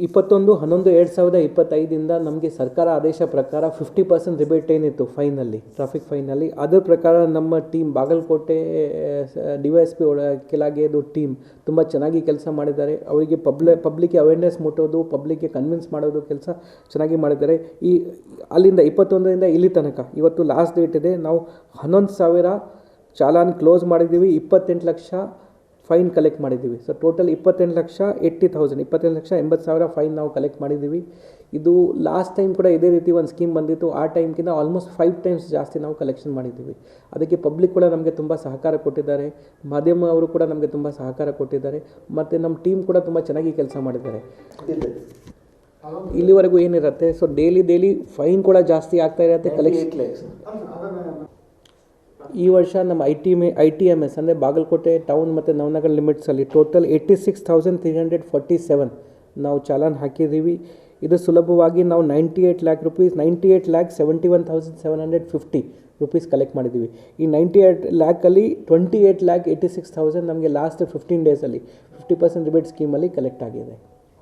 21/11/2025 ನಮಗೆ ಸರ್ಕಾರ ಆದೇಶ ಪ್ರಕಾರ 50% ರಿಬೇಟ್ ಏನಿತ್ತು ಫೈನಲ್ಲಿ, ಟ್ರಾಫಿಕ್ ಫೈನಲ್ಲಿ, ಅದರ ಪ್ರಕಾರ ನಮ್ಮ ಟೀಮ್ ಬಾಗಲಕೋಟೆ DYSP ಕೆಳಗೆದು ಟೀಮ್ ತುಂಬ ಚೆನ್ನಾಗಿ ಕೆಲಸ ಮಾಡಿದ್ದಾರೆ. ಅವರಿಗೆ ಪಬ್ಲಿಕ್ಗೆ ಅವೇರ್ನೆಸ್ ಮುಟ್ಟೋದು, ಪಬ್ಲಿಕ್ಗೆ ಕನ್ವಿನ್ಸ್ ಮಾಡೋದು ಕೆಲಸ ಚೆನ್ನಾಗಿ ಮಾಡಿದ್ದಾರೆ. ಅಲ್ಲಿಂದ 21ರಿಂದ ಇಲ್ಲಿ ತನಕ ಇವತ್ತು ಲಾಸ್ಟ್ ಡೇಟ್ ಇದೆ. ನಾವು 11,000 ಚಾಲಾನ್ ಕ್ಲೋಸ್ ಮಾಡಿದ್ದೀವಿ, 28 ಲಕ್ಷ ಫೈನ್ ಕಲೆಕ್ಟ್ ಮಾಡಿದ್ದೀವಿ. ಸೊ ಟೋಟಲ್ 28,80,000 ಫೈನ್ ನಾವು ಕಲೆಕ್ಟ್ ಮಾಡಿದ್ದೀವಿ. ಇದು ಲಾಸ್ಟ್ ಟೈಮ್ ಕೂಡ ಇದೇ ರೀತಿ ಒಂದು ಸ್ಕೀಮ್ ಬಂದಿತ್ತು. ಆ ಟೈಮ್ಗಿಂತ ಆಲ್ಮೋಸ್ಟ್ 5 ಟೈಮ್ಸ್ ಜಾಸ್ತಿ ನಾವು ಕಲೆಕ್ಷನ್ ಮಾಡಿದ್ದೀವಿ. ಅದಕ್ಕೆ ಪಬ್ಲಿಕ್ ಕೂಡ ನಮಗೆ ತುಂಬ ಸಹಕಾರ ಕೊಟ್ಟಿದ್ದಾರೆ, ಮಾಧ್ಯಮ ಅವರು ಕೂಡ ನಮಗೆ ತುಂಬ ಸಹಕಾರ ಕೊಟ್ಟಿದ್ದಾರೆ, ಮತ್ತು ನಮ್ಮ ಟೀಮ್ ಕೂಡ ತುಂಬ ಚೆನ್ನಾಗಿ ಕೆಲಸ ಮಾಡಿದ್ದಾರೆ. ಇಲ್ಲಿವರೆಗೂ ಏನಿರುತ್ತೆ, ಸೊ ಡೈಲಿ ಫೈನ್ ಕೂಡ ಜಾಸ್ತಿ ಆಗ್ತಾ ಇರುತ್ತೆ. ಈ ವರ್ಷ ನಮ್ಮ ITMS ಅಂದರೆ ಬಾಗಲಕೋಟೆ ಟೌನ್ ಮತ್ತು ನವನಗರ ಲಿಮಿಟ್ಸಲ್ಲಿ ಟೋಟಲ್ 86,347 ನಾವು ಚಾಲಾನ್ ಹಾಕಿದ್ದೀವಿ. ಇದು ಸುಲಭವಾಗಿ ನಾವು 98 lakh rupees, 98,71,750 rupees ಕಲೆಕ್ಟ್ ಮಾಡಿದ್ದೀವಿ. ಈ 98 lakhಲ್ಲಿ 28,86,000 ನಮಗೆ ಲಾಸ್ಟ್ 15 ಡೇಸಲ್ಲಿ 50% ರಿಬೇಟ್ ಸ್ಕೀಮಲ್ಲಿ ಕಲೆಕ್ಟ್ ಆಗಿದೆ.